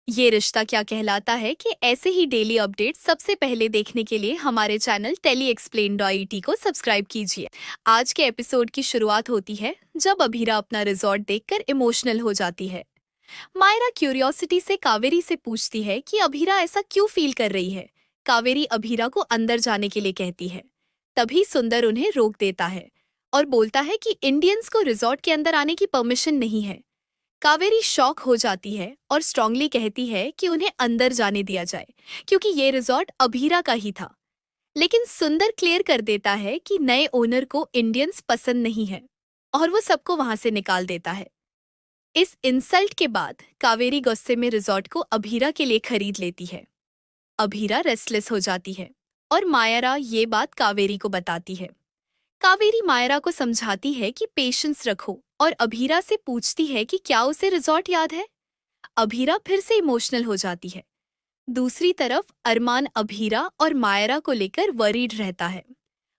ये रिश्ता क्या कहलाता है कि ऐसे ही डेली अपडेट सबसे पहले देखने के लिए हमारे चैनल टेली को सब्सक्राइब कीजिए। आज के एपिसोड की शुरुआत होती है जब अभीरा अपना रिजॉर्ट देखकर इमोशनल हो जाती है। मायरा क्यूरियोसिटी से कावेरी से पूछती है कि अभीरा ऐसा क्यों फील कर रही है। कावेरी अभीरा को अंदर जाने के लिए कहती है। तभी सुंदर उन्हें रोक देता है और बोलता है कि इंडियंस को रिजॉर्ट के अंदर आने की परमिशन नहीं है। कावेरी शॉक हो जाती है और स्ट्रांगली कहती है कि उन्हें अंदर जाने दिया जाए क्योंकि ये रिजॉर्ट अभीरा का ही था। लेकिन सुंदर क्लियर कर देता है कि नए ओनर को इंडियंस पसंद नहीं है और वो सबको वहां से निकाल देता है। इस इंसल्ट के बाद कावेरी गुस्से में रिजॉर्ट को अभीरा के लिए खरीद लेती है। अभीरा रेस्टलेस हो जाती है और मायरा ये बात कावेरी को बताती है। कावेरी मायरा को समझाती है कि पेशेंस रखो और अभीरा से पूछती है कि क्या उसे रिजॉर्ट याद है। अभीरा फिर से इमोशनल हो जाती है। दूसरी तरफ अरमान अभीरा और मायरा को लेकर वरीड रहता है।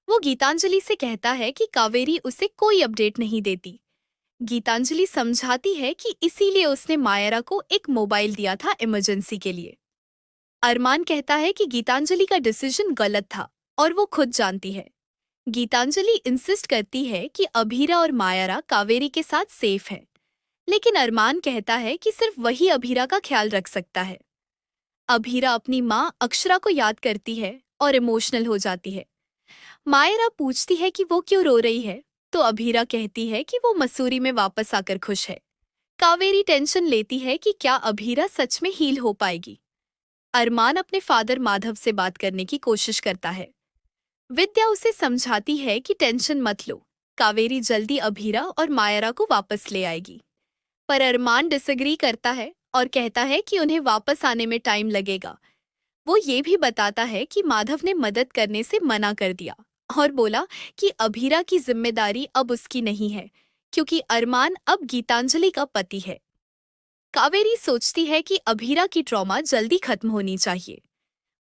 वो गीतांजलि से कहता है कि कावेरी उसे कोई अपडेट नहीं देती। गीतांजलि समझाती है कि इसीलिए उसने मायरा को एक मोबाइल दिया था इमरजेंसी के लिए। अरमान कहता है कि गीतांजलि का डिसीजन गलत था और वो खुद जानती है। गीतांजलि इंसिस्ट करती है कि अभीरा और मायरा कावेरी के साथ सेफ है, लेकिन अरमान कहता है कि सिर्फ वही अभीरा का ख्याल रख सकता है। अभीरा अपनी माँ अक्षरा को याद करती है और इमोशनल हो जाती है। मायरा पूछती है कि वो क्यों रो रही है, तो अभीरा कहती है कि वो मसूरी में वापस आकर खुश है। कावेरी टेंशन लेती है कि क्या अभीरा सच में हील हो पाएगी। अरमान अपने फादर माधव से बात करने की कोशिश करता है। विद्या उसे समझाती है कि टेंशन मत लो, कावेरी जल्दी अभीरा और मायरा को वापस ले आएगी। पर अरमान डिसएग्री करता है और कहता है कि उन्हें वापस आने में टाइम लगेगा। वो ये भी बताता है कि माधव ने मदद करने से मना कर दिया और बोला कि अभीरा की जिम्मेदारी अब उसकी नहीं है क्योंकि अरमान अब गीतांजलि का पति है। कावेरी सोचती है कि अभीरा की ट्रॉमा जल्दी खत्म होनी चाहिए।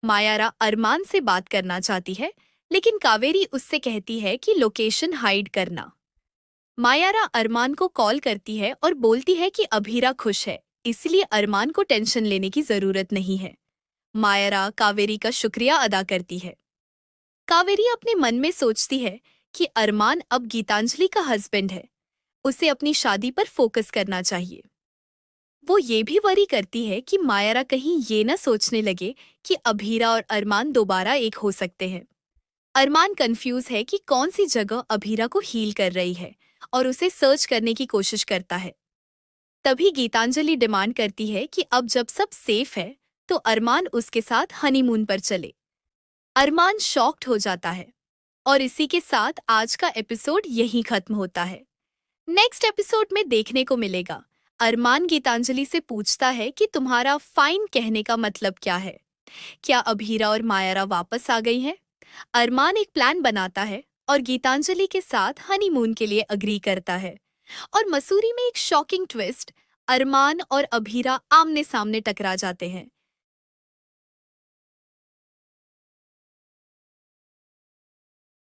मायारा अरमान से बात करना चाहती है, लेकिन कावेरी उससे कहती है कि लोकेशन हाइड करना। मायारा अरमान को कॉल करती है और बोलती है कि अभीरा खुश है, इसलिए अरमान को टेंशन लेने की जरूरत नहीं है। मायारा कावेरी का शुक्रिया अदा करती है। कावेरी अपने मन में सोचती है कि अरमान अब गीतांजलि का हस्बैंड है, उसे अपनी शादी पर फोकस करना चाहिए। वो ये भी वरी करती है कि मायारा कहीं ये न सोचने लगे कि अभीरा और अरमान दोबारा एक हो सकते हैं। अरमान कंफ्यूज है कि कौन सी जगह अभीरा को हील कर रही है और उसे सर्च करने की कोशिश करता है। तभी गीतांजलि डिमांड करती है कि अब जब सब सेफ है तो अरमान उसके साथ हनीमून पर चले। अरमान शॉक्ड हो जाता है और इसी के साथ आज का एपिसोड यहीं खत्म होता है। नेक्स्ट एपिसोड में देखने को मिलेगा अरमान गीतांजलि से पूछता है कि तुम्हारा फाइन कहने का मतलब क्या है। क्या अभीरा और मायरा वापस आ गई हैं? अरमान एक प्लान बनाता है और गीतांजलि के साथ हनीमून के लिए अग्री करता है। और मसूरी में एक शॉकिंग ट्विस्ट, अरमान और अभीरा आमने सामने टकरा जाते हैं।